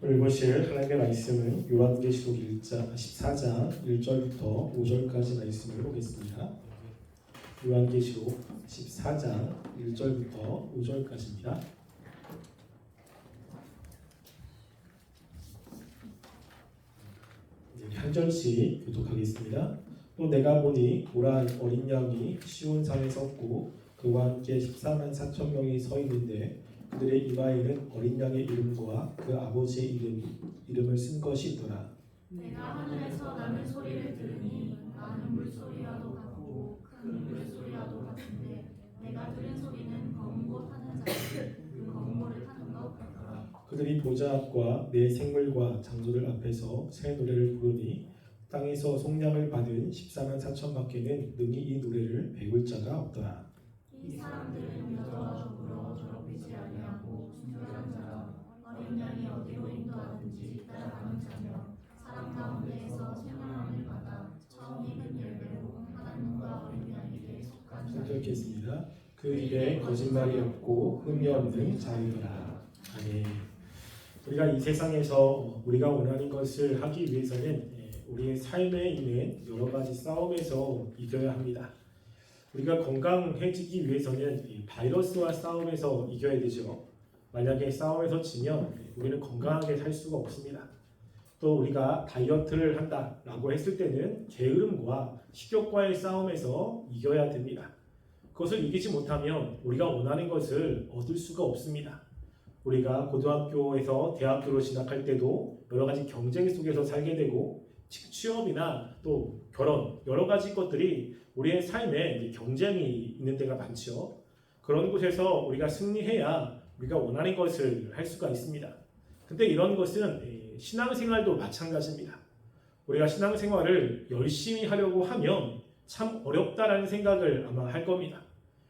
오늘 보실 하나님의 말씀은 요한계시록 14장 1절부터 5절까지 말씀을 보겠습니다. 요한계시록 14장 1절부터 5절까지입니다. 한 절씩 교독하겠습니다. 또 내가 보니 보라 어린 양이 시온 산에 섰고 그와 함께 14만 4천 명이 서 있는데 그들의 이마에는 어린 양의 이름과 그 아버지의 이름을 쓴 것이 있더라. 내가 하늘에서 나는 소리를 들으니 나는 물소리와도 같고 큰 물소리와도 같은데 내가 들은 소리는 검은 고 타는 자들 그 검은 고를 타는 것 같더라. 그들이 보좌 앞과 내 생물과 장조들 앞에서 새 노래를 부르니 땅에서 속량을 받은 14만 4천 밖에는 능히 이 노래를 배울 자가 없더라. 이 사람들은 여자와 더불어 더럽히지 아니하고 순결한 자라 어린 양이 어디로 인도하든지 따라가는 자며 사람 가운데에서 생명함을 받아 처음 익은 열매로 하나님과 어린 양에게 속한 자들. 읽겠습니다. 그 입에 거짓말이 없고 흠이 없는 자이더라. 아멘. 우리가 이 세상에서 우리가 원하는 것을 하기 위해서는 우리의 삶에 있는 여러 가지 싸움에서 이겨야 합니다. 우리가 건강해지기 위해서는 바이러스와 싸움에서 이겨야 되죠. 만약에 싸움에서 지면 우리는 건강하게 살 수가 없습니다. 또 우리가 다이어트를 한다라고 했을 때는 게으름과 식욕과의 싸움에서 이겨야 됩니다. 그것을 이기지 못하면 우리가 원하는 것을 얻을 수가 없습니다. 우리가 고등학교에서 대학교로 진학할 때도 여러 가지 경쟁 속에서 살게 되고 취업이나 또 결혼 여러 가지 것들이 우리의 삶에 경쟁이 있는 데가 많죠. 그런 곳에서 우리가 승리해야 우리가 원하는 것을 할 수가 있습니다. 근데 이런 것은 신앙생활도 마찬가지입니다. 우리가 신앙생활을 열심히 하려고 하면 참 어렵다라는 생각을 아마 할 겁니다.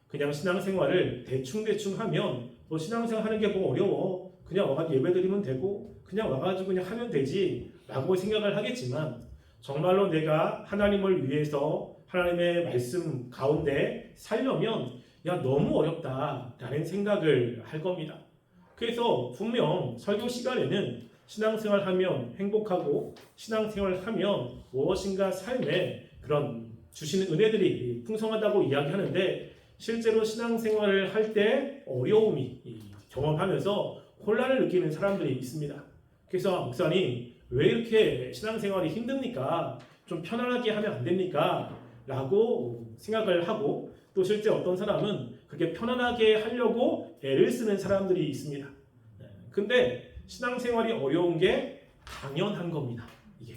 그냥 신앙생활을 대충 하면 너 신앙생활 하는 게 뭐 어려워. 그냥 와가지고 예배드리면 되고 그냥 와가지고 그냥 하면 되지 라고 생각을 하겠지만 정말로 내가 하나님을 위해서 하나님의 말씀 가운데 살려면 야 너무 어렵다 라는 생각을 할 겁니다. 그래서 분명 설교 시간에는 신앙생활 하면 행복하고 신앙생활 하면 무엇인가 삶에 그런 주시는 은혜들이 풍성하다고 이야기하는데 실제로 신앙생활을 할 때 어려움이 경험하면서 혼란을 느끼는 사람들이 있습니다. 그래서 목사님 왜 이렇게 신앙생활이 힘듭니까? 좀 편안하게 하면 안 됩니까? 라고 생각을 하고 또 실제 어떤 사람은 그렇게 편안하게 하려고 애를 쓰는 사람들이 있습니다. 근데 신앙생활이 어려운 게 당연한 겁니다. 이게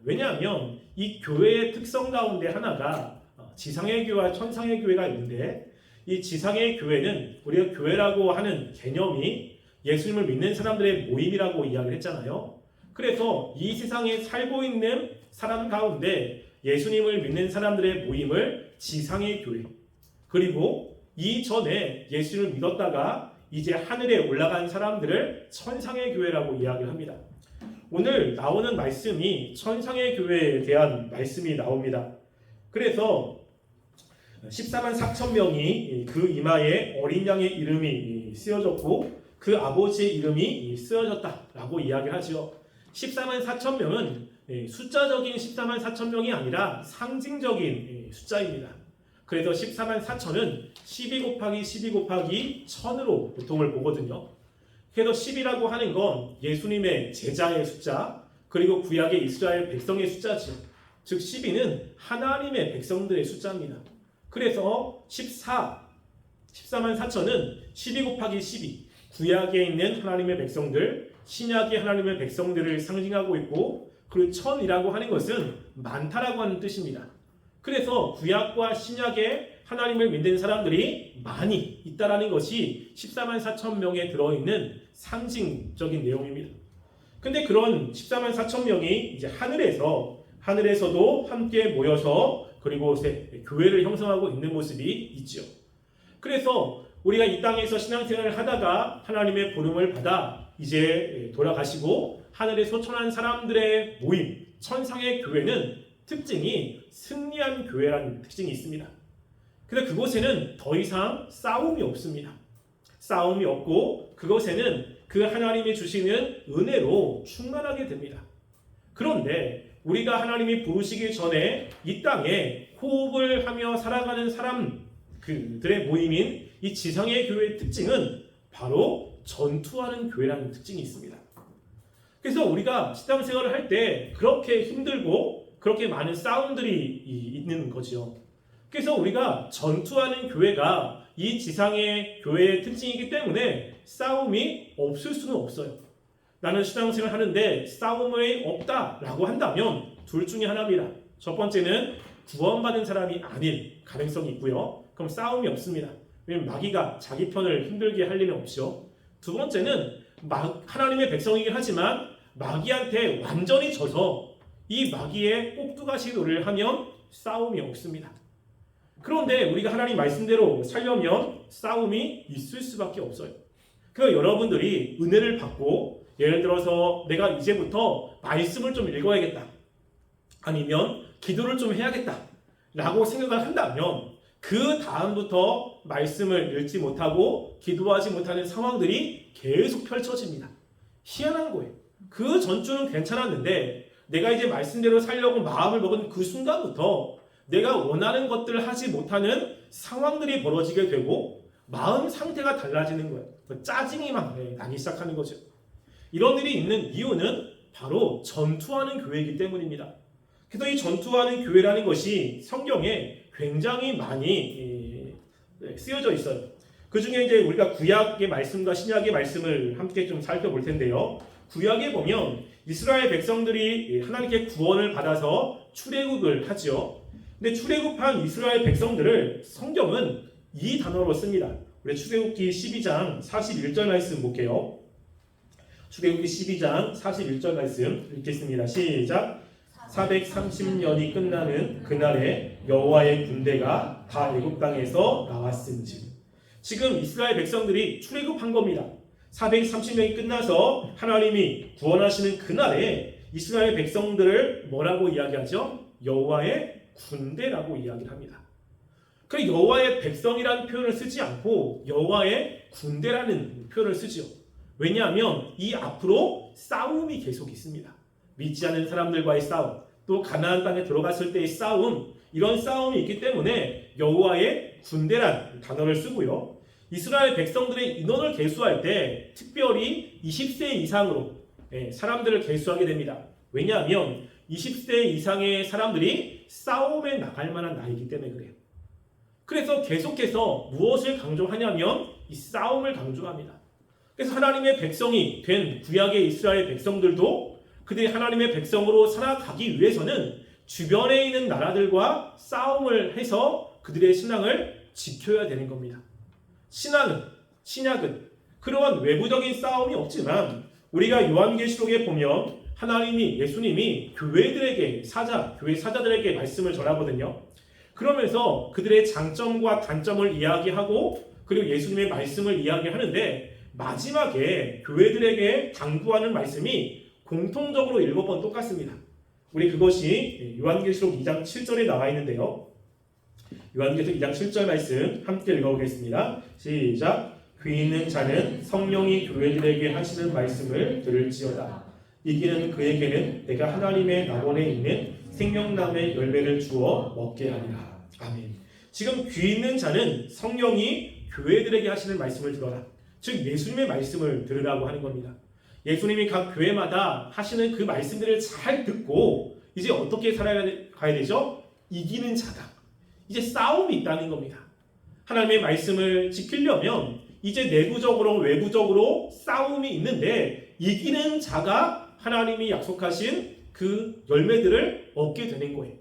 왜냐하면 이 교회의 특성 가운데 하나가 지상의 교회와 천상의 교회가 있는데 이 지상의 교회는 우리가 교회라고 하는 개념이 예수님을 믿는 사람들의 모임이라고 이야기를 했잖아요. 그래서 이 세상에 살고 있는 사람 가운데 예수님을 믿는 사람들의 모임을 지상의 교회, 그리고 이전에 예수를 믿었다가 이제 하늘에 올라간 사람들을 천상의 교회라고 이야기를 합니다. 오늘 나오는 말씀이 천상의 교회에 대한 말씀이 나옵니다. 그래서 14만 4천 명이 그 이마에 어린 양의 이름이 쓰여졌고 그 아버지의 이름이 쓰여졌다라고 이야기를 하죠. 14만 4천 명은 숫자적인 14만 4천 명이 아니라 상징적인 숫자입니다. 그래서 14만 4천은 12 곱하기 12 곱하기 1000으로 보통을 보거든요. 그래서 10이라고 하는 건 예수님의 제자의 숫자, 그리고 구약의 이스라엘 백성의 숫자죠. 즉 12는 하나님의 백성들의 숫자입니다. 그래서 14만 4천은 12 곱하기 12, 구약에 있는 하나님의 백성들, 신약의 하나님의 백성들을 상징하고 있고, 그리고 1000이라고 하는 것은 많다라고 하는 뜻입니다. 그래서 구약과 신약의 하나님을 믿는 사람들이 많이 있다라는 것이 14만 4천 명에 들어있는 상징적인 내용입니다. 근데 그런 14만 4천 명이 이제 하늘에서도 함께 모여서 그리고 교회를 형성하고 있는 모습이 있죠. 그래서 우리가 이 땅에서 신앙생활을 하다가 하나님의 부름을 받아 이제 돌아가시고 하늘에 소천한 사람들의 모임, 천상의 교회는 특징이 승리한 교회라는 특징이 있습니다. 그래서 그곳에는 더 이상 싸움이 없습니다. 싸움이 없고 그것에는 그 하나님이 주시는 은혜로 충만하게 됩니다. 그런데 우리가 하나님이 부르시기 전에 이 땅에 호흡을 하며 살아가는 사람들의 모임인 이 지상의 교회의 특징은 바로 전투하는 교회라는 특징이 있습니다. 그래서 우리가 신앙생활을 할 때 그렇게 힘들고 그렇게 많은 싸움들이 있는 거지요. 그래서 우리가 전투하는 교회가 이 지상의 교회의 특징이기 때문에 싸움이 없을 수는 없어요. 나는 신앙생활을 하는데 싸움이 없다라고 한다면 둘 중에 하나입니다. 첫 번째는 구원받은 사람이 아닌 가능성이 있고요. 그럼 싸움이 없습니다. 왜냐하면 마귀가 자기 편을 힘들게 할 일은 없죠. 두 번째는 하나님의 백성이긴 하지만 마귀한테 완전히 져서 이 마귀의 꼭두가시 노를 하면 싸움이 없습니다. 그런데 우리가 하나님 말씀대로 살려면 싸움이 있을 수밖에 없어요. 그래서 여러분들이 은혜를 받고 예를 들어서 내가 이제부터 말씀을 좀 읽어야겠다, 아니면 기도를 좀 해야겠다 라고 생각을 한다면 그 다음부터 말씀을 읽지 못하고 기도하지 못하는 상황들이 계속 펼쳐집니다. 희한한 거예요. 그 전주는 괜찮았는데 내가 이제 말씀대로 살려고 마음을 먹은 그 순간부터 내가 원하는 것들을 하지 못하는 상황들이 벌어지게 되고 마음 상태가 달라지는 거예요. 짜증이 막 나기 시작하는 거죠. 이런 일이 있는 이유는 바로 전투하는 교회이기 때문입니다. 그래서 이 전투하는 교회라는 것이 성경에 굉장히 많이 쓰여져 있어요. 그 중에 이제 우리가 구약의 말씀과 신약의 말씀을 함께 좀 살펴볼 텐데요. 구약에 보면 이스라엘 백성들이 하나님께 구원을 받아서 출애굽을 하죠. 근데 출애굽한 이스라엘 백성들을 성경은 이 단어로 씁니다. 우리 출애굽기 12장 41절 말씀 볼게요. 출애굽기 12장 41절 말씀 읽겠습니다. 시작. 430년이 끝나는 그날에 여호와의 군대가 다 애굽 땅에서 나왔은즉. 지금 이스라엘 백성들이 출애굽한 겁니다. 430년이 끝나서 하나님이 구원하시는 그날에 이스라엘 백성들을 뭐라고 이야기하죠? 여호와의 군대라고 이야기를 합니다. 그 여호와의 백성이라는 표현을 쓰지 않고 여호와의 군대라는 표현을 쓰죠. 왜냐하면 이 앞으로 싸움이 계속 있습니다. 믿지 않는 사람들과의 싸움, 또 가나안 땅에 들어갔을 때의 싸움, 이런 싸움이 있기 때문에 여호와의 군대란 단어를 쓰고요. 이스라엘 백성들의 인원을 계수할 때 특별히 20세 이상으로 사람들을 계수하게 됩니다. 왜냐하면 20세 이상의 사람들이 싸움에 나갈 만한 나이이기 때문에 그래요. 그래서 계속해서 무엇을 강조하냐면 이 싸움을 강조합니다. 그래서 하나님의 백성이 된 구약의 이스라엘 백성들도 그들이 하나님의 백성으로 살아가기 위해서는 주변에 있는 나라들과 싸움을 해서 그들의 신앙을 지켜야 되는 겁니다. 신약은 그러한 외부적인 싸움이 없지만 우리가 요한계시록에 보면 하나님이, 예수님이 교회들에게 교회 사자들에게 말씀을 전하거든요. 그러면서 그들의 장점과 단점을 이야기하고 그리고 예수님의 말씀을 이야기하는데 마지막에 교회들에게 당부하는 말씀이 공통적으로 7번 똑같습니다. 우리 그것이 요한계시록 2장 7절에 나와 있는데요. 요한계시록 2장 7절 말씀 함께 읽어보겠습니다. 시작. 귀 있는 자는 성령이 교회들에게 하시는 말씀을 들을지어다. 이기는 그에게는 내가 하나님의 낙원에 있는 생명나무의 열매를 주어 먹게 하리라. 아멘. 지금 귀 있는 자는 성령이 교회들에게 하시는 말씀을 들어라. 즉 예수님의 말씀을 들으라고 하는 겁니다. 예수님이 각 교회마다 하시는 그 말씀들을 잘 듣고 이제 어떻게 살아가야 되죠? 이기는 자다. 이제 싸움이 있다는 겁니다. 하나님의 말씀을 지키려면 이제 내부적으로 외부적으로 싸움이 있는데 이기는 자가 하나님이 약속하신 그 열매들을 얻게 되는 거예요.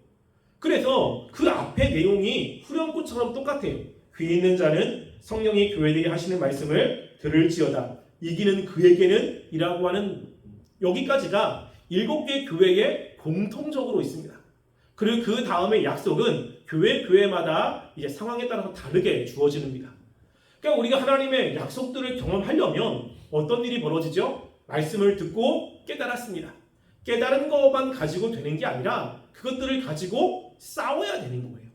그래서 그 앞에 내용이 후렴구처럼 똑같아요. 귀 있는 자는 성령이 교회들이 하시는 말씀을 들을지어다. 이기는 그에게는 이라고 하는 여기까지가 7개 교회에 공통적으로 있습니다. 그리고 그 다음에 약속은 교회마다 이제 상황에 따라서 다르게 주어집니다. 그러니까 우리가 하나님의 약속들을 경험하려면 어떤 일이 벌어지죠? 말씀을 듣고 깨달았습니다. 깨달은 것만 가지고 되는 게 아니라 그것들을 가지고 싸워야 되는 거예요.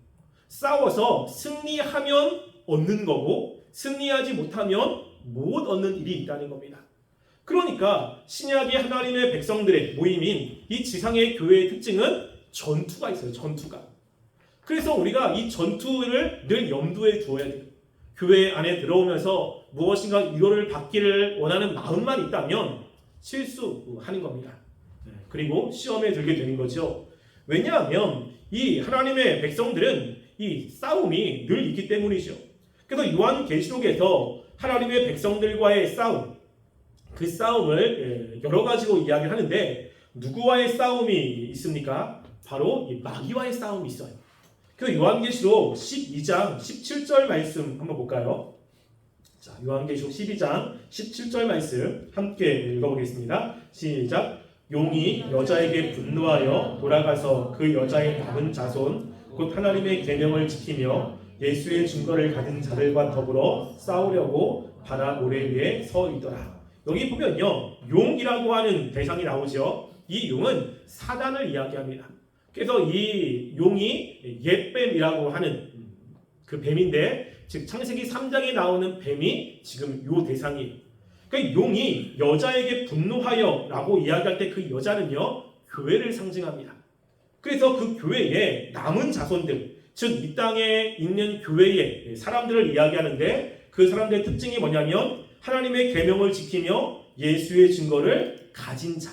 싸워서 승리하면 얻는 거고 승리하지 못하면 못 얻는 일이 있다는 겁니다. 그러니까 신약의 하나님의 백성들의 모임인 이 지상의 교회의 특징은 전투가 있어요. 전투가. 그래서 우리가 이 전투를 늘 염두에 두어야 돼요. 교회 안에 들어오면서 무엇인가 이거를 받기를 원하는 마음만 있다면 실수하는 겁니다. 그리고 시험에 들게 되는 거죠. 왜냐하면 이 하나님의 백성들은 이 싸움이 늘 있기 때문이죠. 그래서 요한계시록에서 하나님의 백성들과의 싸움, 그 싸움을 여러 가지로 이야기를 하는데 누구와의 싸움이 있습니까? 바로 이 마귀와의 싸움이 있어요. 그 요한계시록 12장 17절 말씀 한번 볼까요? 자, 요한계시록 12장 17절 말씀 함께 읽어보겠습니다. 시작. 용이 여자에게 분노하여 돌아가서 그 여자의 남은 자손 곧 하나님의 계명을 지키며 예수의 증거를 가진 자들과 더불어 싸우려고 바다 모래 위에 서 있더라. 여기 보면요, 용이라고 하는 대상이 나오죠. 이 용은 사단을 이야기합니다. 그래서 이 용이 옛뱀이라고 하는 그 뱀인데, 즉 창세기 3장에 나오는 뱀이 지금 요 대상이에요. 그러니까 용이 여자에게 분노하여 라고 이야기할 때 그 여자는요, 교회를 상징합니다. 그래서 그 교회에 남은 자손들, 즉 이 땅에 있는 교회의 사람들을 이야기하는데, 그 사람들의 특징이 뭐냐면 하나님의 계명을 지키며 예수의 증거를 가진 자.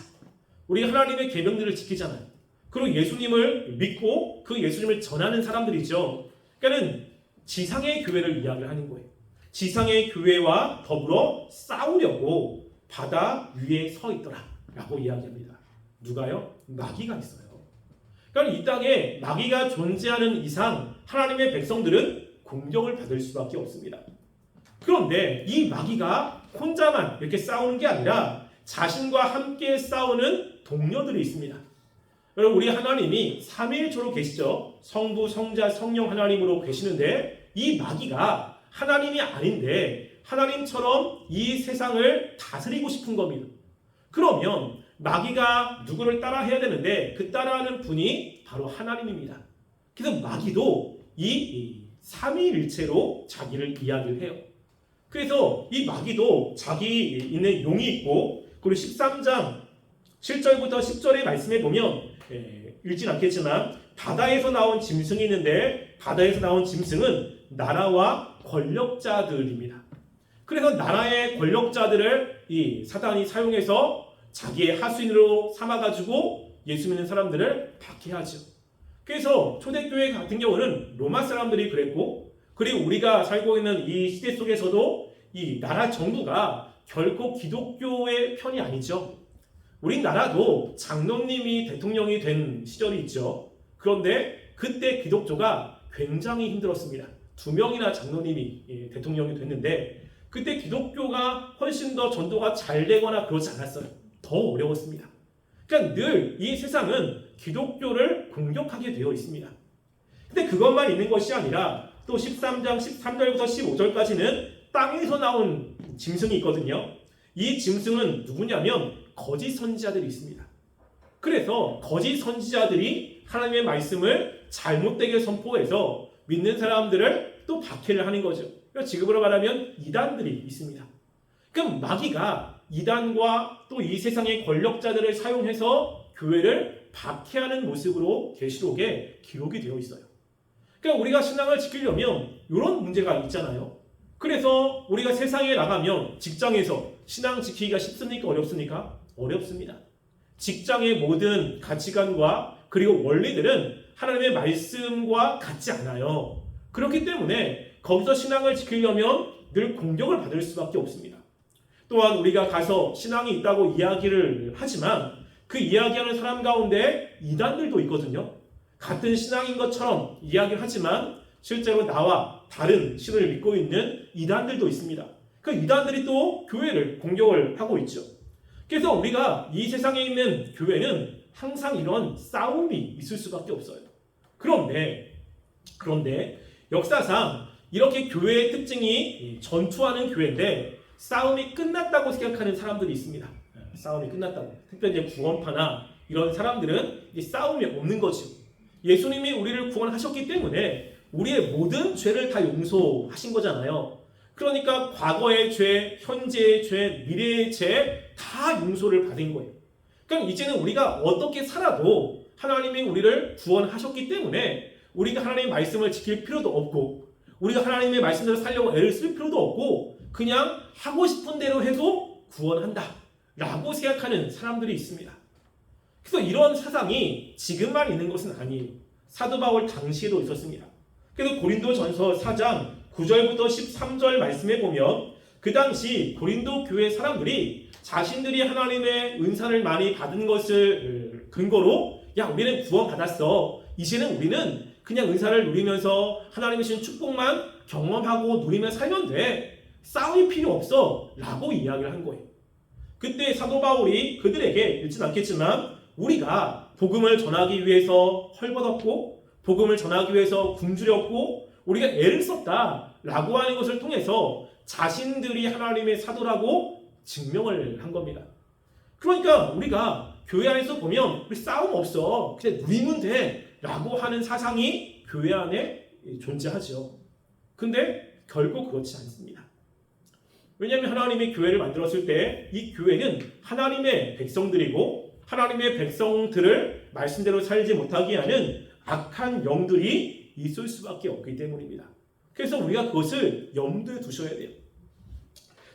우리 하나님의 계명들을 지키잖아요. 그리고 예수님을 믿고 그 예수님을 전하는 사람들이죠. 그러니까는 지상의 교회를 이야기를 하는 거예요. 지상의 교회와 더불어 싸우려고 바다 위에 서 있더라 라고 이야기합니다. 누가요? 마귀가 있어요. 그러니까 이 땅에 마귀가 존재하는 이상 하나님의 백성들은 공격을 받을 수밖에 없습니다. 그런데 이 마귀가 혼자만 이렇게 싸우는 게 아니라 자신과 함께 싸우는 동료들이 있습니다. 여러분, 우리 하나님이 삼위일체로 계시죠. 성부, 성자, 성령 하나님으로 계시는데 이 마귀가 하나님이 아닌데 하나님처럼 이 세상을 다스리고 싶은 겁니다. 그러면 마귀가 누구를 따라해야 되는데 그 따라하는 분이 바로 하나님입니다. 그래서 마귀도 이 삼위일체로 자기를 이야기를 해요. 그래서 이 마귀도 자기 있는 용이 있고, 그리고 13장 7절부터 10절의 말씀에 보면 읽진 않겠지만 바다에서 나온 짐승이 있는데 바다에서 나온 짐승은 나라와 권력자들입니다. 그래서 나라의 권력자들을 이 사단이 사용해서 자기의 하수인으로 삼아가지고 예수 믿는 사람들을 박해하죠. 그래서 초대교회 같은 경우는 로마 사람들이 그랬고, 그리고 우리가 살고 있는 이 시대 속에서도 이 나라 정부가 결코 기독교의 편이 아니죠. 우리나라도 장로님이 대통령이 된 시절이 있죠. 그런데 그때 기독교가 굉장히 힘들었습니다. 2명이나 장로님이 대통령이 됐는데 그때 기독교가 훨씬 더 전도가 잘 되거나 그러지 않았어요. 더 어려웠습니다. 그러니까 늘 이 세상은 기독교를 공격하게 되어 있습니다. 근데 그것만 있는 것이 아니라 또 13장 13절부터 15절까지는 땅에서 나온 짐승이 있거든요. 이 짐승은 누구냐면 거짓 선지자들이 있습니다. 그래서 거짓 선지자들이 하나님의 말씀을 잘못되게 선포해서 믿는 사람들을 또 박해를 하는 거죠. 지금으로 말하면 이단들이 있습니다. 그럼 마귀가 이단과 또 이 세상의 권력자들을 사용해서 교회를 박해하는 모습으로 계시록에 기록이 되어 있어요. 그러니까 우리가 신앙을 지키려면 이런 문제가 있잖아요. 그래서 우리가 세상에 나가면 직장에서 신앙 지키기가 쉽습니까? 어렵습니까? 어렵습니다. 직장의 모든 가치관과 그리고 원리들은 하나님의 말씀과 같지 않아요. 그렇기 때문에 거기서 신앙을 지키려면 늘 공격을 받을 수밖에 없습니다. 또한 우리가 가서 신앙이 있다고 이야기를 하지만 그 이야기하는 사람 가운데 이단들도 있거든요. 같은 신앙인 것처럼 이야기를 하지만 실제로 나와 다른 신을 믿고 있는 이단들도 있습니다. 그 이단들이 또 교회를 공격을 하고 있죠. 그래서 우리가 이 세상에 있는 교회는 항상 이런 싸움이 있을 수밖에 없어요. 그런데 역사상 이렇게 교회의 특징이 전투하는 교회인데 싸움이 끝났다고 생각하는 사람들이 있습니다. 싸움이 끝났다고. 특별히 이제 구원파나 이런 사람들은 이제 싸움이 없는 거죠. 예수님이 우리를 구원하셨기 때문에 우리의 모든 죄를 다 용서하신 거잖아요. 그러니까 과거의 죄, 현재의 죄, 미래의 죄 다 용서를 받은 거예요. 그러니까 이제는 우리가 어떻게 살아도 하나님이 우리를 구원하셨기 때문에 우리가 하나님의 말씀을 지킬 필요도 없고 우리가 하나님의 말씀대로 살려고 애를 쓸 필요도 없고 그냥 하고 싶은 대로 해도 구원한다 라고 생각하는 사람들이 있습니다. 그래서 이런 사상이 지금만 있는 것은 아니에요. 사도 바울 당시에도 있었습니다. 그래서 고린도전서 4장 9절부터 13절 말씀에 보면 그 당시 고린도 교회 사람들이 자신들이 하나님의 은사를 많이 받은 것을 근거로 야 우리는 구원받았어. 이제는 우리는 그냥 은사를 누리면서 하나님의 주신 축복만 경험하고 누리며 살면 돼. 싸울 필요 없어 라고 이야기를 한 거예요. 그때 사도 바울이 그들에게 읽진 않겠지만 우리가 복음을 전하기 위해서 헐벗었고 복음을 전하기 위해서 굶주렸고 우리가 애를 썼다 라고 하는 것을 통해서 자신들이 하나님의 사도라고 증명을 한 겁니다. 그러니까 우리가 교회 안에서 보면 우리 싸움 없어 그냥 누리면 돼 라고 하는 사상이 교회 안에 존재하죠. 근데 결국 그렇지 않습니다. 왜냐하면 하나님의 교회를 만들었을 때 이 교회는 하나님의 백성들이고 하나님의 백성들을 말씀대로 살지 못하게 하는 악한 영들이 있을 수밖에 없기 때문입니다. 그래서 우리가 그것을 염두에 두셔야 돼요.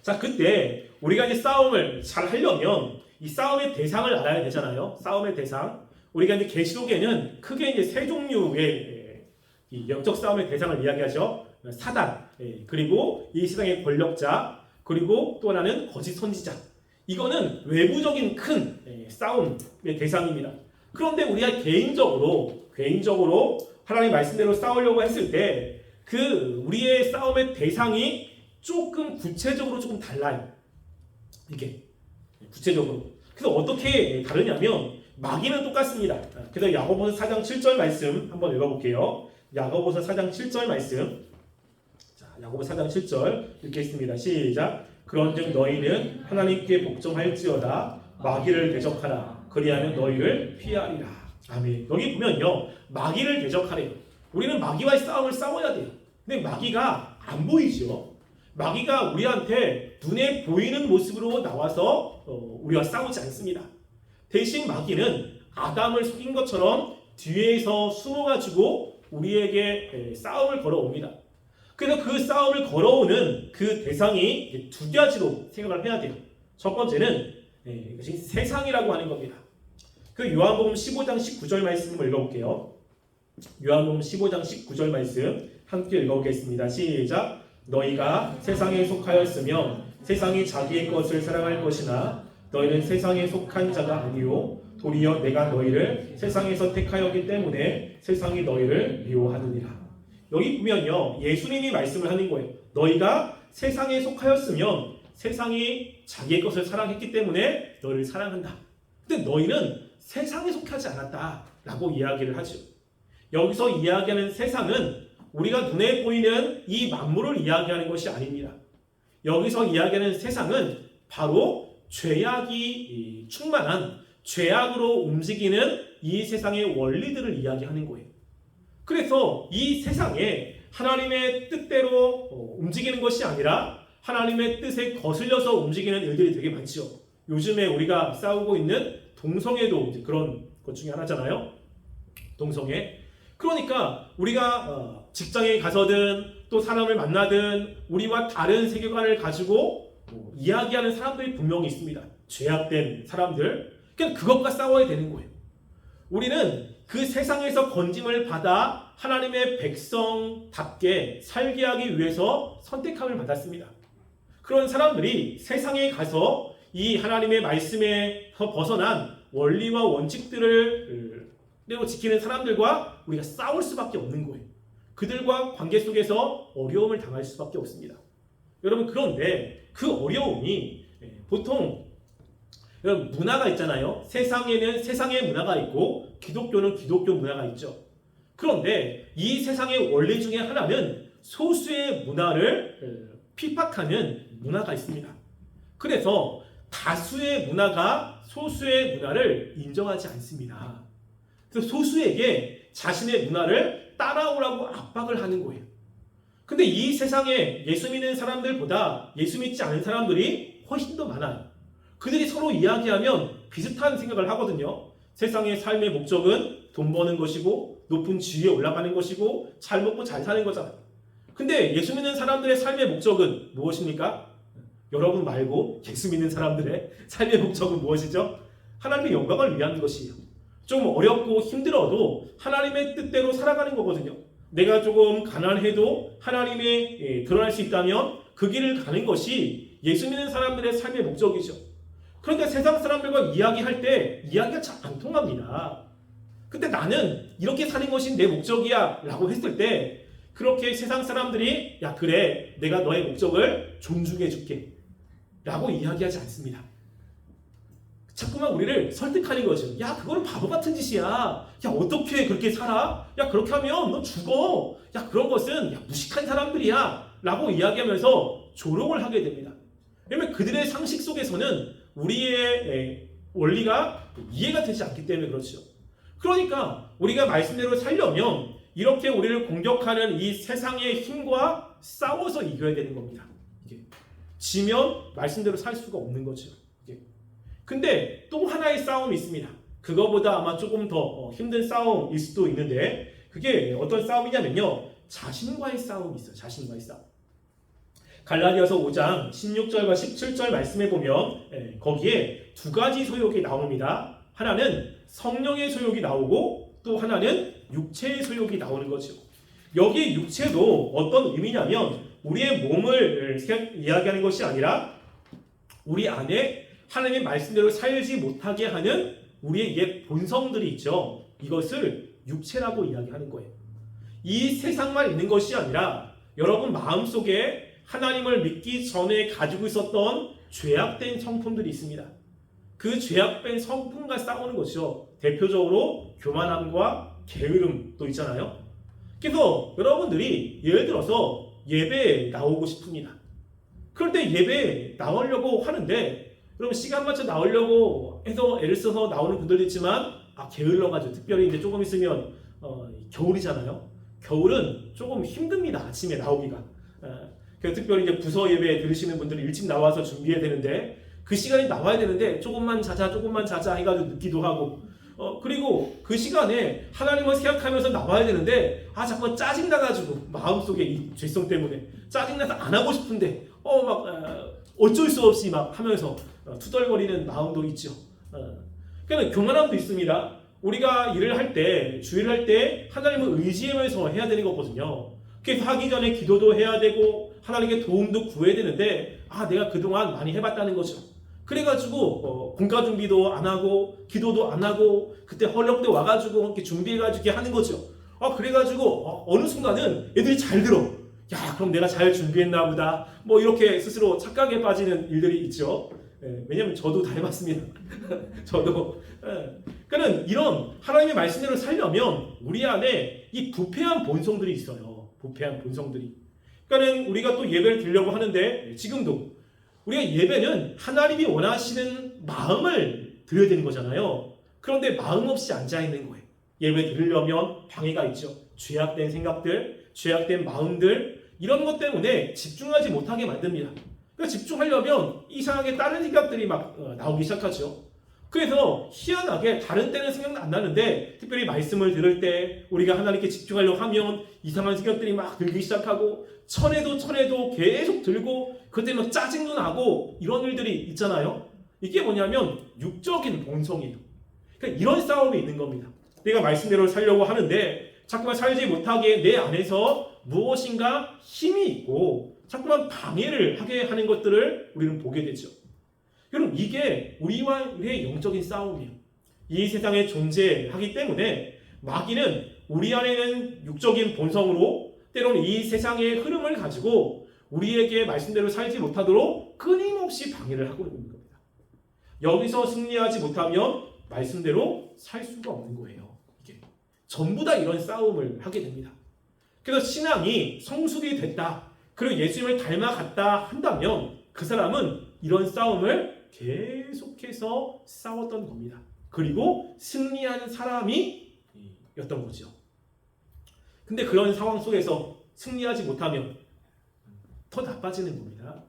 자, 그때 우리가 이제 싸움을 잘 하려면 이 싸움의 대상을 알아야 되잖아요. 싸움의 대상. 우리가 이제 계시록에는 크게 이제 세 종류의 이 영적 싸움의 대상을 이야기하죠. 사단, 그리고 이 세상의 권력자, 그리고 또 하나는 거짓 선지자. 이거는 외부적인 큰 싸움의 대상입니다. 그런데 우리가 개인적으로 하나님의 말씀대로 싸우려고 했을 때 그 우리의 싸움의 대상이 조금 구체적으로 조금 달라요. 이게 구체적으로. 그래서 어떻게 다르냐면 마귀는 똑같습니다. 그래서 야고보서 4장 7절 말씀 한번 읽어볼게요. 야고보서 4장 7절 말씀. 자, 야고보서 4장 7절 읽겠습니다. 시작. 그런즉 너희는 하나님께 복종할지어다 마귀를 대적하라. 그리하면 너희를 피하리라. 아멘. 여기 보면요, 마귀를 대적하래요. 우리는 마귀와의 싸움을 싸워야 돼요. 근데 마귀가 안 보이죠. 마귀가 우리한테 눈에 보이는 모습으로 나와서 우리와 싸우지 않습니다. 대신 마귀는 아담을 속인 것처럼 뒤에서 숨어가지고 우리에게 싸움을 걸어옵니다. 그래서 그 싸움을 걸어오는 그 대상이 두 가지로 생각을 해야 돼요. 첫 번째는 이것이 세상이라고 하는 겁니다. 그 요한복음 15장 19절 말씀을 읽어볼게요. 요한복음 15장 19절 말씀 함께 읽어보겠습니다. 시작. 너희가 세상에 속하였으면 세상이 자기의 것을 사랑할 것이나 너희는 세상에 속한 자가 아니요 도리어 내가 너희를 세상에서 택하였기 때문에 세상이 너희를 미워하느니라. 여기 보면요, 예수님이 말씀을 하는 거예요. 너희가 세상에 속하였으면 세상이 자기의 것을 사랑했기 때문에 너희를 사랑한다. 근데 너희는 세상에 속하지 않았다라고 이야기를 하죠. 여기서 이야기하는 세상은 우리가 눈에 보이는 이 만물을 이야기하는 것이 아닙니다. 여기서 이야기하는 세상은 바로 죄악이 충만한 죄악으로 움직이는 이 세상의 원리들을 이야기하는 거예요. 그래서 이 세상에 하나님의 뜻대로 움직이는 것이 아니라 하나님의 뜻에 거슬려서 움직이는 일들이 되게 많죠. 요즘에 우리가 싸우고 있는 동성애도 이제 그런 것 중에 하나잖아요. 동성애. 그러니까 우리가 직장에 가서든 또 사람을 만나든 우리와 다른 세계관을 가지고 이야기하는 사람들이 분명히 있습니다. 죄악된 사람들. 그러니까 그것과 싸워야 되는 거예요. 우리는 그 세상에서 건짐을 받아 하나님의 백성답게 살게 하기 위해서 선택함을 받았습니다. 그런 사람들이 세상에 가서 이 하나님의 말씀에서 벗어난 원리와 원칙들을 지키는 사람들과 우리가 싸울 수밖에 없는 거예요. 그들과 관계 속에서 어려움을 당할 수밖에 없습니다. 여러분, 그런데 그 어려움이 보통 문화가 있잖아요. 세상에는 세상의 문화가 있고 기독교는 기독교 문화가 있죠. 그런데 이 세상의 원리 중에 하나는 소수의 문화를 핍박하는 문화가 있습니다. 그래서 다수의 문화가 소수의 문화를 인정하지 않습니다. 그래서 소수에게 자신의 문화를 따라오라고 압박을 하는 거예요. 근데 이 세상에 예수 믿는 사람들보다 예수 믿지 않은 사람들이 훨씬 더 많아요. 그들이 서로 이야기하면 비슷한 생각을 하거든요. 세상의 삶의 목적은 돈 버는 것이고 높은 지위에 올라가는 것이고 잘 먹고 잘 사는 거잖아요. 근데 예수 믿는 사람들의 삶의 목적은 무엇입니까? 여러분 말고 예수 믿는 사람들의 삶의 목적은 무엇이죠? 하나님의 영광을 위한 것이에요. 좀 어렵고 힘들어도 하나님의 뜻대로 살아가는 거거든요. 내가 조금 가난해도 하나님의 드러날 수 있다면 그 길을 가는 것이 예수 믿는 사람들의 삶의 목적이죠. 그러니까 세상 사람들과 이야기할 때 이야기가 잘 안 통합니다. 근데 나는 이렇게 사는 것이 내 목적이야 라고 했을 때 그렇게 세상 사람들이 야 그래 내가 너의 목적을 존중해 줄게 라고 이야기하지 않습니다. 자꾸만 우리를 설득하는 거죠. 야 그거는 바보 같은 짓이야. 야 어떻게 그렇게 살아? 야 그렇게 하면 너 죽어. 야 그런 것은 야, 무식한 사람들이야 라고 이야기하면서 조롱을 하게 됩니다. 왜냐면 그들의 상식 속에서는 우리의 원리가 이해가 되지 않기 때문에 그렇죠. 그러니까 우리가 말씀대로 살려면 이렇게 우리를 공격하는 이 세상의 힘과 싸워서 이겨야 되는 겁니다. 이게 지면 말씀대로 살 수가 없는 거죠. 이게. 근데 또 하나의 싸움이 있습니다. 그거보다 아마 조금 더 힘든 싸움일 수도 있는데 그게 어떤 싸움이냐면요. 자신과의 싸움이 있어요. 자신과의 싸움. 갈라디아서 5장 16절과 17절 말씀해 보면 거기에 두 가지 소욕이 나옵니다. 하나는 성령의 소욕이 나오고 또 하나는 육체의 소욕이 나오는 거죠. 여기 육체도 어떤 의미냐면 우리의 몸을 이야기하는 것이 아니라 우리 안에 하나님의 말씀대로 살지 못하게 하는 우리의 옛 본성들이 있죠. 이것을 육체라고 이야기하는 거예요. 이 세상만 있는 것이 아니라 여러분 마음속에 하나님을 믿기 전에 가지고 있었던 죄악된 성품들이 있습니다. 그 죄악된 성품과 싸우는 것이죠. 대표적으로 교만함과 게으름도 있잖아요. 그래서 여러분들이 예를 들어서 예배에 나오고 싶습니다. 그럴 때 예배에 나오려고 하는데 여러분 시간 맞춰 나오려고 해서 애를 써서 나오는 분들도 있지만 게을러가지고 특별히 이제 조금 있으면 겨울이잖아요. 겨울은 조금 힘듭니다. 아침에 나오기가. 특별히 이제 부서 예배 들으시는 분들이 일찍 나와서 준비해야 되는데 그 시간에 나와야 되는데 조금만 자자 해가지고 늦기도 하고 그리고 그 시간에 하나님을 생각하면서 나와야 되는데 자꾸만 짜증나가지고 마음속에 이 죄성 때문에 짜증나서 안 하고 싶은데 어쩔 수 없이 막 하면서 투덜거리는 마음도 있죠. 그러니까 교만함도 있습니다. 우리가 일을 할 때 주일을 할 때 하나님을 의지하면서 해야 되는 거거든요. 그래서 하기 전에 기도도 해야 되고 하나님께 도움도 구해야 되는데 내가 그동안 많이 해봤다는 거죠. 그래가지고 공과 준비도 안 하고 기도도 안 하고 그때 헐렁대 와가지고 이렇게 준비해가지고 이렇게 하는 거죠. 그래가지고 어느 순간은 애들이 잘 들어. 야 그럼 내가 잘 준비했나 보다. 뭐 이렇게 스스로 착각에 빠지는 일들이 있죠. 왜냐면 저도 다 해봤습니다. 저도. 그러니까 이런 하나님의 말씀대로 살려면 우리 안에 이 부패한 본성들이 있어요. 부패한 본성들이. 그러니까 우리가 또 예배를 드리려고 하는데 지금도 우리가 예배는 하나님이 원하시는 마음을 드려야 되는 거잖아요. 그런데 마음 없이 앉아 있는 거예요. 예배 드리려면 방해가 있죠. 죄악된 생각들, 죄악된 마음들 이런 것 때문에 집중하지 못하게 만듭니다. 그러니까 집중하려면 이상하게 다른 생각들이 막 나오기 시작하죠. 그래서 희한하게 다른 때는 생각 안 나는데 특별히 말씀을 들을 때 우리가 하나님께 집중하려고 하면 이상한 생각들이 막 들기 시작하고 천에도 계속 들고 그때 막 짜증도 나고 이런 일들이 있잖아요. 이게 뭐냐면 육적인 본성이에요. 그러니까 이런 싸움이 있는 겁니다. 내가 말씀대로 살려고 하는데 자꾸만 살지 못하게 내 안에서 무엇인가 힘이 있고 자꾸만 방해를 하게 하는 것들을 우리는 보게 되죠. 여러분 이게 우리와 우리의 영적인 싸움이에요. 이 세상에 존재하기 때문에 마귀는 우리 안에는 육적인 본성으로 때로는 이 세상의 흐름을 가지고 우리에게 말씀대로 살지 못하도록 끊임없이 방해를 하고 있는 겁니다. 여기서 승리하지 못하면 말씀대로 살 수가 없는 거예요. 이게 전부 다 이런 싸움을 하게 됩니다. 그래서 신앙이 성숙이 됐다. 그리고 예수님을 닮아갔다 한다면 그 사람은 이런 싸움을 계속해서 싸웠던 겁니다. 그리고 승리하는 사람이 였던 거죠. 근데 그런 상황 속에서 승리하지 못하면 더 나빠지는 겁니다.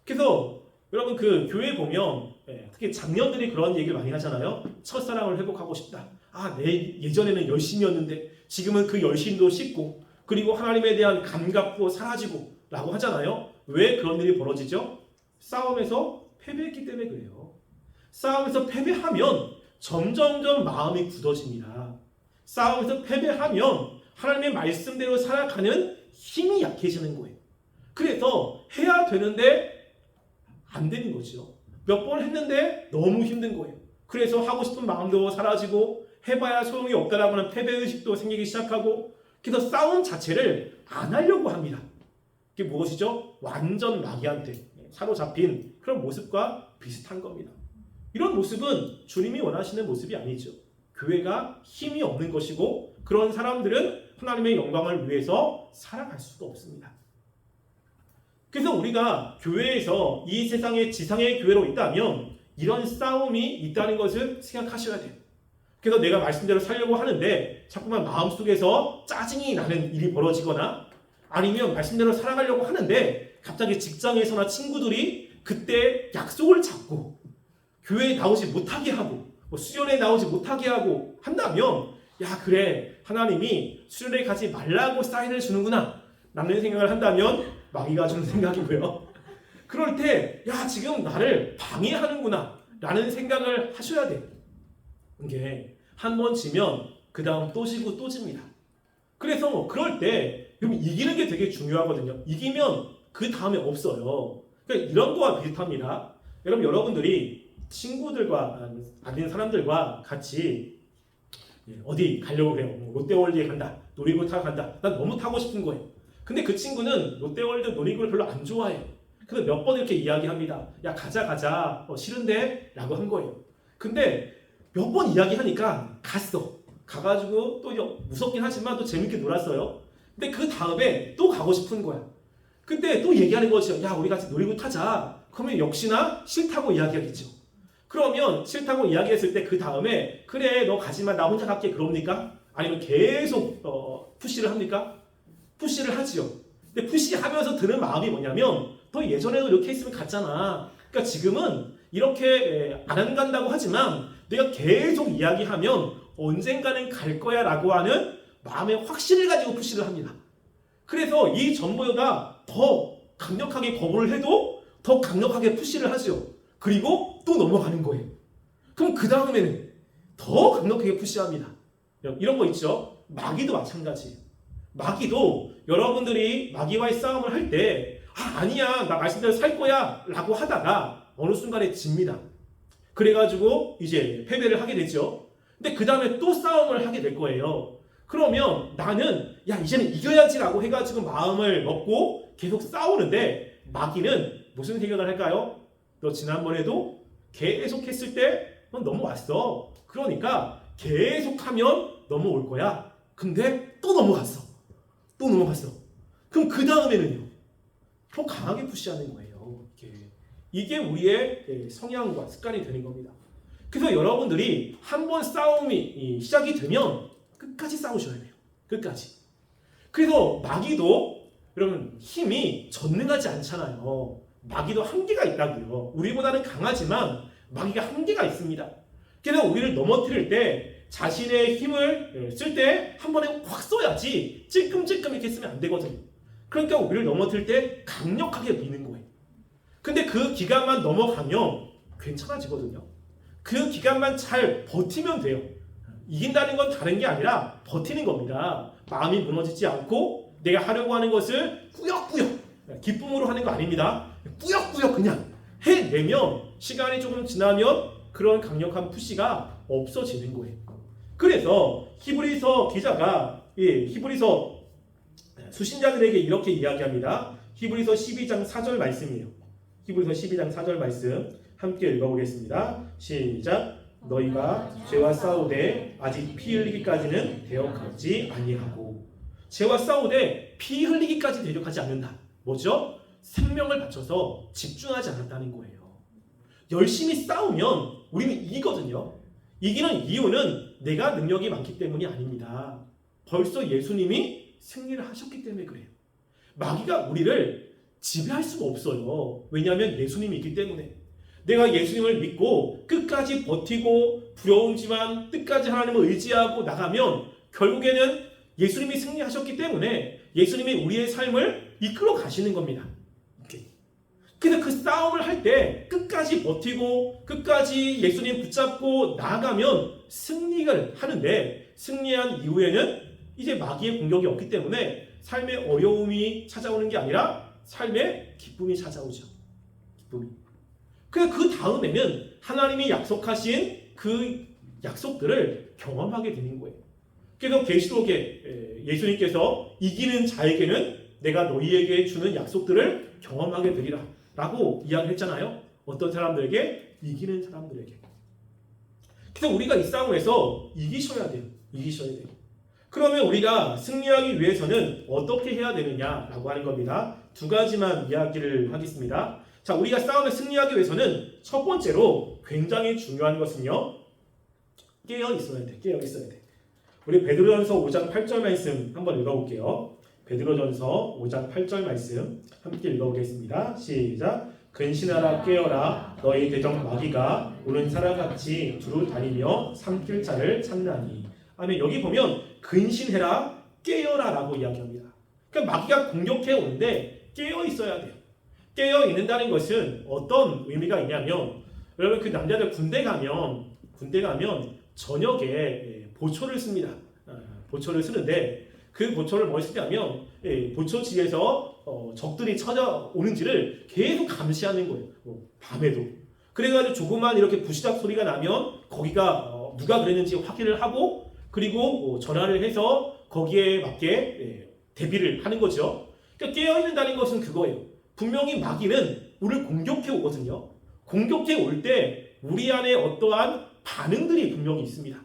그래서 여러분 그 교회에 보면 특히 장년들이 그런 얘기를 많이 하잖아요. 첫사랑을 회복하고 싶다. 내 예전에는 열심이었는데 지금은 그 열심도 식고 그리고 하나님에 대한 감각도 사라지고 라고 하잖아요. 왜 그런 일이 벌어지죠? 싸움에서 패배했기 때문에 그래요. 싸움에서 패배하면 점점점 마음이 굳어집니다. 싸움에서 패배하면 하나님의 말씀대로 살아가는 힘이 약해지는 거예요. 그래서 해야 되는데 안 되는 거죠. 몇 번 했는데 너무 힘든 거예요. 그래서 하고 싶은 마음도 사라지고 해봐야 소용이 없다라고 하는 패배의식도 생기기 시작하고 그래서 싸움 자체를 안 하려고 합니다. 이게 무엇이죠? 완전 마귀한테 사로잡힌 그런 모습과 비슷한 겁니다. 이런 모습은 주님이 원하시는 모습이 아니죠. 교회가 힘이 없는 것이고 그런 사람들은 하나님의 영광을 위해서 살아갈 수가 없습니다. 그래서 우리가 교회에서 이 세상의 지상의 교회로 있다면 이런 싸움이 있다는 것을 생각하셔야 돼요. 그래서 내가 말씀대로 살려고 하는데 자꾸만 마음속에서 짜증이 나는 일이 벌어지거나 아니면 말씀대로 살아가려고 하는데 갑자기 직장에서나 친구들이 그때 약속을 잡고 교회에 나오지 못하게 하고 수련회에 나오지 못하게 하고 한다면 그래 하나님이 수련회에 가지 말라고 사인을 주는구나 라는 생각을 한다면 마귀가 주는 생각이고요. 그럴 때 지금 나를 방해하는구나 라는 생각을 하셔야 돼요. 이게 한 번 지면 그 다음 또 지고 또 집니다. 그래서 그럴 때 이기는 게 되게 중요하거든요. 이기면 그 다음에 없어요. 그러니까 이런 거와 비슷합니다. 여러분들이 친구들과 아닌 사람들과 같이 어디 가려고 해요. 롯데월드에 간다. 놀이기구 타고 간다. 난 너무 타고 싶은 거예요. 근데 그 친구는 롯데월드 놀이기구를 별로 안 좋아해요. 그래서 몇 번 이렇게 이야기합니다. 가자. 싫은데? 라고 한 거예요. 근데 몇 번 이야기하니까 갔어. 가가지고 또 무섭긴 하지만 또 재밌게 놀았어요. 근데 그 다음에 또 가고 싶은 거야. 근데 또 얘기하는 거죠. 우리 같이 놀이기구 타자. 그러면 역시나 싫다고 이야기하겠죠. 그러면 싫다고 이야기했을 때 그 다음에 그래 너 가지마 나 혼자 갈게 그럽니까? 아니면 계속 푸시를 합니까? 푸시를 하지요. 근데 푸시하면서 드는 마음이 뭐냐면 너 예전에도 이렇게 했으면 갔잖아. 그러니까 지금은 이렇게 안 간다고 하지만 내가 계속 이야기하면 언젠가는 갈 거야 라고 하는 마음의 확신을 가지고 푸시를 합니다. 그래서 이 전보다 더 강력하게 거부를 해도 더 강력하게 푸시를 하죠. 그리고 또 넘어가는 거예요. 그럼 그 다음에는 더 강력하게 푸시합니다. 이런 거 있죠. 마귀도 마찬가지예요. 마귀도 여러분들이 마귀와의 싸움을 할 때 아니야 나 말씀대로 살 거야 라고 하다가 어느 순간에 집니다. 그래가지고 이제 패배를 하게 되죠. 근데 그 다음에 또 싸움을 하게 될 거예요. 그러면 나는 이제는 이겨야지 라고 해가지고 마음을 먹고 계속 싸우는데 마귀는 무슨 생각을 할까요? 너 지난번에도 계속 했을 때 넌 넘어왔어. 그러니까 계속하면 넘어올 거야. 근데 또 넘어갔어. 그럼 그 다음에는요. 더 강하게 푸시하는 거예요. 이게 우리의 성향과 습관이 되는 겁니다. 그래서 여러분들이 한번 싸움이 시작이 되면 끝까지 싸우셔야 돼요. 끝까지. 그래서 마귀도 여러분 힘이 전능하지 않잖아요. 마귀도 한계가 있다고요. 우리보다는 강하지만 마귀가 한계가 있습니다. 그래서 우리를 넘어뜨릴 때 자신의 힘을 쓸 때 한 번에 확 써야지 찔끔찔끔 이렇게 쓰면 안 되거든요. 그러니까 우리를 넘어뜨릴 때 강력하게 미는 거예요. 근데 그 기간만 넘어가면 괜찮아지거든요. 그 기간만 잘 버티면 돼요. 이긴다는 건 다른 게 아니라 버티는 겁니다. 마음이 무너지지 않고 내가 하려고 하는 것을 꾸역꾸역 기쁨으로 하는 거 아닙니다. 꾸역꾸역 그냥 해내면 시간이 조금 지나면 그런 강력한 푸시가 없어지는 거예요. 그래서 히브리서 기자가 히브리서 수신자들에게 이렇게 이야기합니다. 히브리서 12장 4절 말씀이에요. 히브리서 12장 4절 말씀 함께 읽어보겠습니다. 시작. 너희가 죄와 싸우되 아직 피 흘리기까지는 대역하지 아니하고. 죄와 싸우되 피 흘리기까지 대적하지 않는다. 뭐죠? 생명을 바쳐서 집중하지 않았다는 거예요. 열심히 싸우면 우리는 이기거든요. 이기는 이유는 내가 능력이 많기 때문이 아닙니다. 벌써 예수님이 승리를 하셨기 때문에 그래요. 마귀가 우리를 지배할 수가 없어요. 왜냐하면 예수님이 있기 때문에. 내가 예수님을 믿고 끝까지 버티고 두려운지만 끝까지 하나님을 의지하고 나가면 결국에는 예수님이 승리하셨기 때문에 예수님이 우리의 삶을 이끌어 가시는 겁니다. 그래서 그 싸움을 할 때 끝까지 버티고 끝까지 예수님 붙잡고 나아가면 승리를 하는데, 승리한 이후에는 이제 마귀의 공격이 없기 때문에 삶의 어려움이 찾아오는 게 아니라 삶의 기쁨이 찾아오죠. 기쁨이. 그래서 그 다음에는 하나님이 약속하신 그 약속들을 경험하게 되는 거예요. 그래서 계시록에 예수님께서 이기는 자에게는 내가 너희에게 주는 약속들을 경험하게 되리라 라고 이야기했잖아요. 어떤 사람들에게? 이기는 사람들에게. 그래서 우리가 이 싸움에서 이기셔야 돼요. 이기셔야 돼요. 그러면 우리가 승리하기 위해서는 어떻게 해야 되느냐라고 하는 겁니다. 두 가지만 이야기를 하겠습니다. 자, 우리가 싸움에 승리하기 위해서는 첫 번째로 굉장히 중요한 것은요, 깨어 있어야 돼. 깨어 있어야 돼. 우리 베드로전서 5장 8절 말씀 한번 읽어볼게요. 베드로전서 5장 8절 말씀 함께 읽어보겠습니다. 시작. 근신하라 깨어라 너희 대적 마귀가 오는 사람같이 두루 다니며 삼킬 자를 찾나니. 아멘. 여기 보면 근신해라 깨어라 라고 이야기합니다. 그러니까 마귀가 공격해 오는데 깨어 있어야 돼요. 깨어 있는다는 것은 어떤 의미가 있냐면, 여러분 그 남자들 군대 가면 저녁에 보초를 씁니다. 보초를 쓰는데 그 보초를 뭘 쓰냐면 보초지에서 적들이 찾아오는지를 계속 감시하는 거예요. 밤에도. 그래가지고 조금만 이렇게 부시작 소리가 나면 거기가 누가 그랬는지 확인을 하고, 그리고 전화를 해서 거기에 맞게 대비를 하는 거죠. 그러니까 깨어있는다는 것은 그거예요. 분명히 마귀는 우리를 공격해 오거든요. 공격해 올 때 우리 안에 어떠한 반응들이 분명히 있습니다.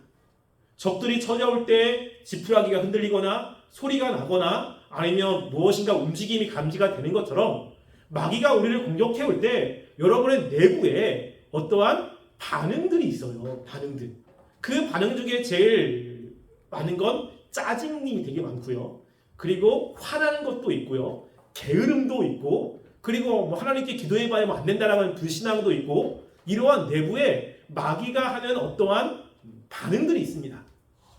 적들이 찾아올 때 지푸라기가 흔들리거나 소리가 나거나 아니면 무엇인가 움직임이 감지가 되는 것처럼 마귀가 우리를 공격해 올 때 여러분의 내부에 어떠한 반응들이 있어요. 반응들. 그 반응 중에 제일 많은 건 짜증이 되게 많고요. 그리고 화나는 것도 있고요. 게으름도 있고, 그리고 뭐 하나님께 기도해봐야 안 된다라는 불신앙도 있고, 이러한 내부에 마귀가 하는 어떠한 반응들이 있습니다.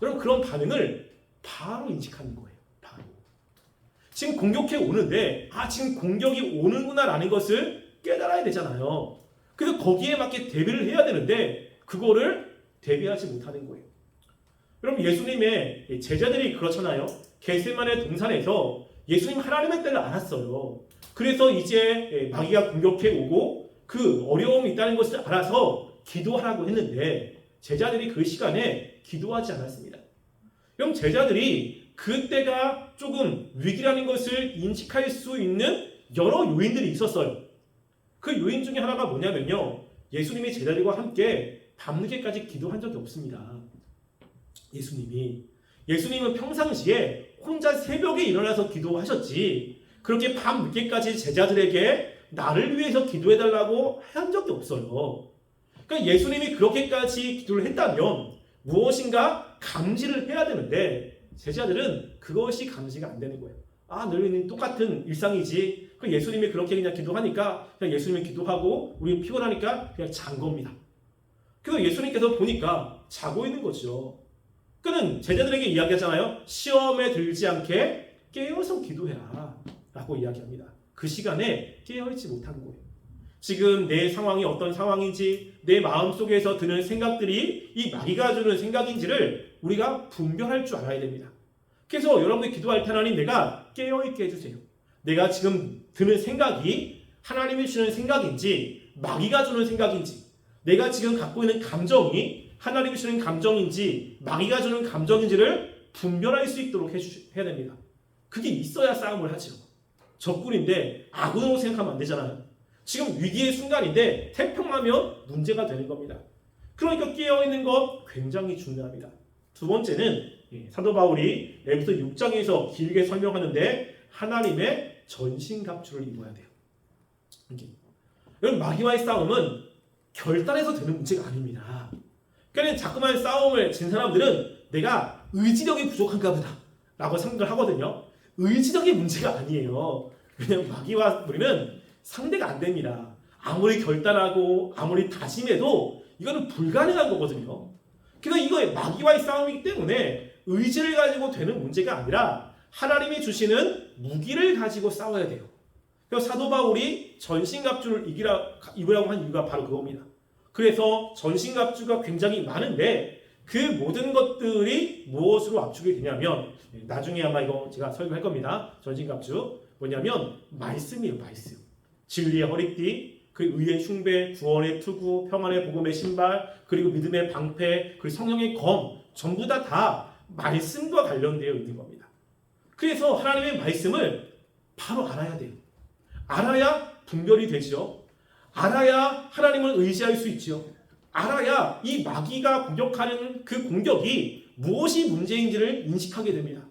여러분 그런 반응을 바로 인식하는 거예요. 바로. 지금 공격해 오는데 지금 공격이 오는구나라는 것을 깨달아야 되잖아요. 그래서 거기에 맞게 대비를 해야 되는데 그거를 대비하지 못하는 거예요. 여러분 예수님의 제자들이 그렇잖아요. 겟세마네 동산에서 예수님 하나님의 때를 알았어요. 그래서 이제 마귀가 공격해 오고 그 어려움이 있다는 것을 알아서 기도하라고 했는데 제자들이 그 시간에 기도하지 않았습니다. 그럼 제자들이 그때가 조금 위기라는 것을 인식할 수 있는 여러 요인들이 있었어요. 그 요인 중에 하나가 뭐냐면요, 예수님이 제자들과 함께 밤늦게까지 기도한 적이 없습니다. 예수님은 평상시에 혼자 새벽에 일어나서 기도하셨지 그렇게 밤늦게까지 제자들에게 나를 위해서 기도해달라고 한 적이 없어요. 그러니까 예수님이 그렇게까지 기도를 했다면 무엇인가 감지를 해야 되는데 제자들은 그것이 감지가 안 되는 거예요. 너희는 똑같은 일상이지. 그 예수님이 그렇게 그냥 기도하니까 그냥 예수님이 기도하고 우리는 피곤하니까 그냥 잔 겁니다. 그래서 예수님께서 보니까 자고 있는 거죠. 그는 제자들에게 이야기하잖아요. 시험에 들지 않게 깨어서 기도해라 라고 이야기합니다. 그 시간에 깨어있지 못한 거예요. 지금 내 상황이 어떤 상황인지, 내 마음속에서 드는 생각들이 이 마귀가 주는 생각인지를 우리가 분별할 줄 알아야 됩니다. 그래서 여러분이 기도할 때 하나님 내가 깨어있게 해주세요. 내가 지금 드는 생각이 하나님이 주는 생각인지 마귀가 주는 생각인지, 내가 지금 갖고 있는 감정이 하나님이 주는 감정인지 마귀가 주는 감정인지를 분별할 수 있도록 해야 됩니다. 그게 있어야 싸움을 하죠. 적군인데 악으로 생각하면 안 되잖아요. 지금 위기의 순간인데 태평하면 문제가 되는 겁니다. 그러니까 깨어있는 것 굉장히 중요합니다. 두 번째는 사도 바울이 에베소 6장에서 길게 설명하는데 하나님의 전신갑주를 입어야 돼요. 여러분 마귀와의 싸움은 결단해서 되는 문제가 아닙니다. 그러니까 자꾸만 싸움을 진 사람들은 내가 의지력이 부족한가 보다 라고 생각을 하거든요. 의지적인 문제가 아니에요. 왜냐하면 마귀와 우리는 상대가 안 됩니다. 아무리 결단하고 아무리 다짐해도 이거는 불가능한 거거든요. 그래서 이거 마귀와의 싸움이기 때문에 의지를 가지고 되는 문제가 아니라 하나님이 주시는 무기를 가지고 싸워야 돼요. 그래서 사도 바울이 전신갑주를 입으라고 한 이유가 바로 그겁니다. 그래서 전신갑주가 굉장히 많은데 그 모든 것들이 무엇으로 압축이 되냐면 나중에 아마 이거 제가 설명할 겁니다. 전신갑주 뭐냐면 말씀이에요. 말씀. 진리의 허리띠, 그 의의 흉배, 구원의 투구, 평안의 복음의 신발, 그리고 믿음의 방패, 그리고 성령의 검 전부 다 말씀과 관련되어 있는 겁니다. 그래서 하나님의 말씀을 바로 알아야 돼요. 알아야 분별이 되죠. 알아야 하나님을 의지할 수 있죠. 알아야 이 마귀가 공격하는 그 공격이 무엇이 문제인지를 인식하게 됩니다.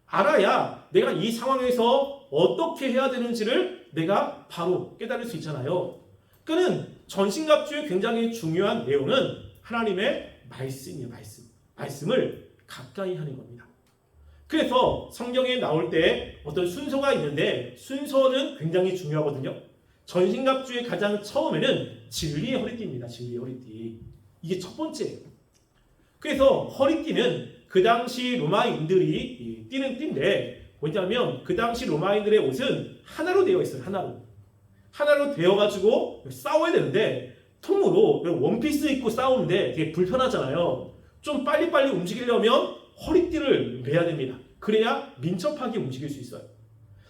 알아야 내가 이 상황에서 어떻게 해야 되는지를 내가 바로 깨달을 수 있잖아요. 그는 전신갑주의 굉장히 중요한 내용은 하나님의 말씀이에요. 말씀을 가까이 하는 겁니다. 그래서 성경에 나올 때 어떤 순서가 있는데 순서는 굉장히 중요하거든요. 전신갑주의 가장 처음에는 진리의 허리띠입니다. 진리의 허리띠. 이게 첫 번째예요. 그래서 허리띠는 그 당시 로마인들이 띠는 띠인데 뭐냐면 그 당시 로마인들의 옷은 하나로 되어 있어요. 하나로 되어가지고 싸워야 되는데 통으로 원피스 입고 싸우는데 되게 불편하잖아요. 좀 빨리빨리 움직이려면 허리띠를 매야 됩니다. 그래야 민첩하게 움직일 수 있어요.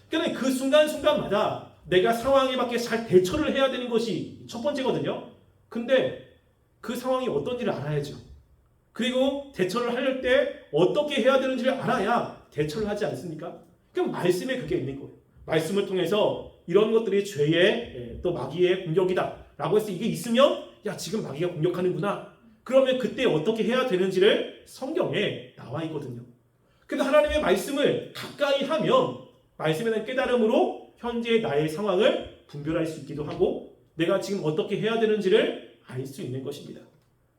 그러니까 그 순간순간마다 내가 상황에 맞게 잘 대처를 해야 되는 것이 첫 번째거든요. 근데 그 상황이 어떤지를 알아야죠. 그리고 대처를 할 때 어떻게 해야 되는지를 알아야 대처를 하지 않습니까? 그럼 말씀에 그게 있는 거예요. 말씀을 통해서 이런 것들이 죄의 또 마귀의 공격이다 라고 해서 이게 있으면 야 지금 마귀가 공격하는구나. 그러면 그때 어떻게 해야 되는지를 성경에 나와 있거든요. 그래서 하나님의 말씀을 가까이 하면 말씀에 대한 깨달음으로 현재 나의 상황을 분별할 수 있기도 하고 내가 지금 어떻게 해야 되는지를 알 수 있는 것입니다.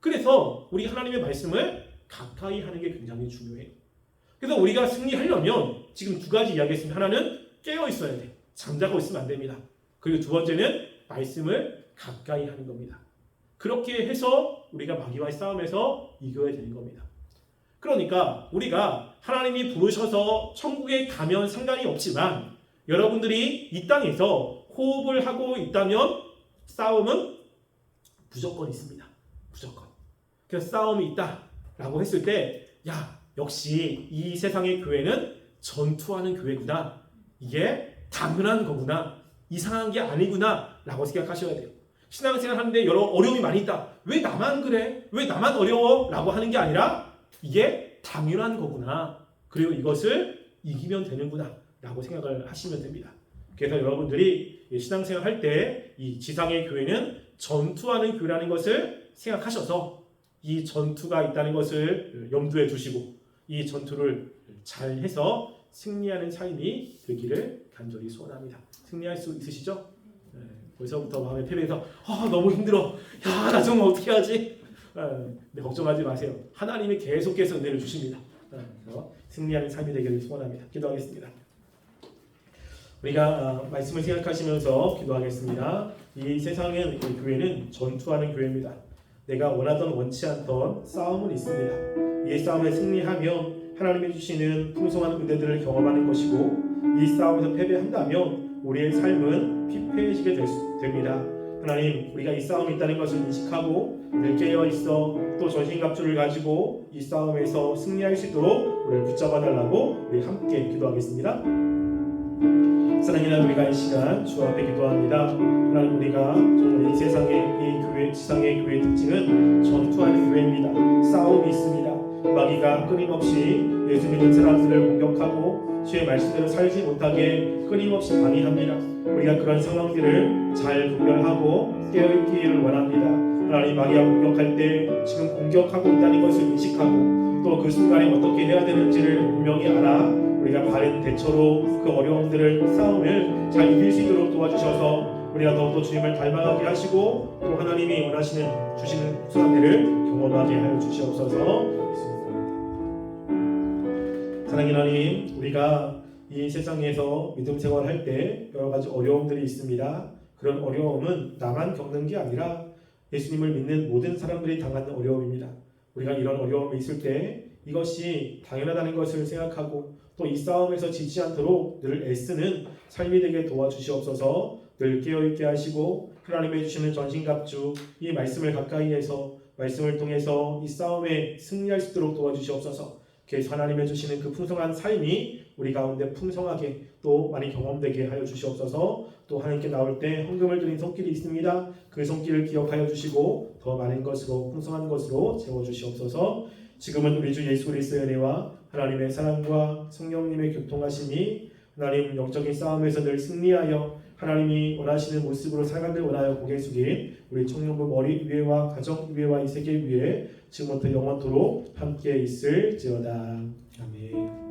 그래서 우리 하나님의 말씀을 가까이 하는 게 굉장히 중요해요. 그래서 우리가 승리하려면 지금 두 가지 이야기했습니다. 하나는 깨어 있어야 돼. 잠자고 있으면 안 됩니다. 그리고 두 번째는 말씀을 가까이 하는 겁니다. 그렇게 해서 우리가 마귀와의 싸움에서 이겨야 되는 겁니다. 그러니까 우리가 하나님이 부르셔서 천국에 가면 상관이 없지만 여러분들이 이 땅에서 호흡을 하고 있다면 싸움은 무조건 있습니다. 무조건. 그래서 싸움이 있다라고 했을 때 야 역시 이 세상의 교회는 전투하는 교회구나. 이게 당연한 거구나. 이상한 게 아니구나 라고 생각하셔야 돼요. 신앙생활 하는데 여러 어려움이 많이 있다. 왜 나만 그래? 왜 나만 어려워? 라고 하는 게 아니라 이게 당연한 거구나. 그리고 이것을 이기면 되는구나 라고 생각을 하시면 됩니다. 그래서 여러분들이 신앙생활 할 때 이 지상의 교회는 전투하는 교회라는 것을 생각하셔서 이 전투가 있다는 것을 염두에 두시고 이 전투를 잘 해서 승리하는 삶이 되기를 간절히 소원합니다. 승리할 수 있으시죠? 네, 벌써부터 마음의 패배해서 너무 힘들어. 야, 나 정말 어떻게 하지? 네, 걱정하지 마세요. 하나님이 계속해서 은혜를 주십니다. 그래서 승리하는 삶이 되기를 소원합니다. 기도하겠습니다. 우리가 말씀을 생각하시면서 기도하겠습니다. 이 세상의 교회는 전투하는 교회입니다. 내가 원하던 원치 않던 싸움은 있습니다. 이 싸움에 승리하면 하나님이 주시는 풍성한 은혜들을 경험하는 것이고 이 싸움에서 패배한다면 우리의 삶은 피폐해지게 됩니다. 하나님, 우리가 이 싸움이 있다는 것을 인식하고 늘 깨어있어 또 전신갑주를 가지고 이 싸움에서 승리할 수 있도록 우리를 붙잡아 달라고 우리 함께 기도하겠습니다. 사랑하는 우리가 이 시간 주 앞에 기도합니다. 하나님, 우리가 정말 이 세상의 이 교회, 지상의 교회의 특징은 전투하는 교회입니다. 싸움이 있습니다. 마귀가 끊임없이 예수 믿는 사람들을 공격하고 주의 말씀대로 살지 못하게 끊임없이 방해합니다. 우리가 그런 상황들을 잘 분별하고 깨어있기를 원합니다. 하나님, 마귀가 공격할 때 지금 공격하고 있다는 것을 인식하고 또 그 순간에 어떻게 해야 되는지를 분명히 알아 우리가 바른 대처로 그 어려움들을 싸움을 잘 이길 수 있도록 도와주셔서 우리가 더욱더 주님을 닮아가게 하시고 또 하나님이 원하시는 주시는 풍성한 은혜를 경험하게 하여 주시옵소서. 사랑하는 하나님, 우리가 이 세상에서 믿음 생활할 때 여러 가지 어려움들이 있습니다. 그런 어려움은 나만 겪는 게 아니라 예수님을 믿는 모든 사람들이 당하는 어려움입니다. 우리가 이런 어려움이 있을 때 이것이 당연하다는 것을 생각하고 또 이 싸움에서 지지 않도록 늘 애쓰는 삶이 되게 도와주시옵소서. 늘 깨어있게 하시고 하나님의 주시는 전신갑주 이 말씀을 가까이에서 말씀을 통해서 이 싸움에 승리할 수 있도록 도와주시옵소서. 그래서 하나님의 주시는 그 풍성한 삶이 우리 가운데 풍성하게 또 많이 경험되게 하여 주시옵소서. 또 하나님께 나올 때 헌금을 드린 손길이 있습니다. 그 손길을 기억하여 주시고 더 많은 것으로 풍성한 것으로 채워주시옵소서. 지금은 우리 주 예수 그리스도의 은혜와 하나님의 사랑과 성령님의 교통하심이 하나님 영적인 싸움에서 늘 승리하여 하나님이 원하시는 모습으로 살아가길 원하여 고개 숙인 우리 청년부 머리 위에와 가정 위에와 이 세계 위에 지금부터 영원토록 함께 있을지어다. 아멘.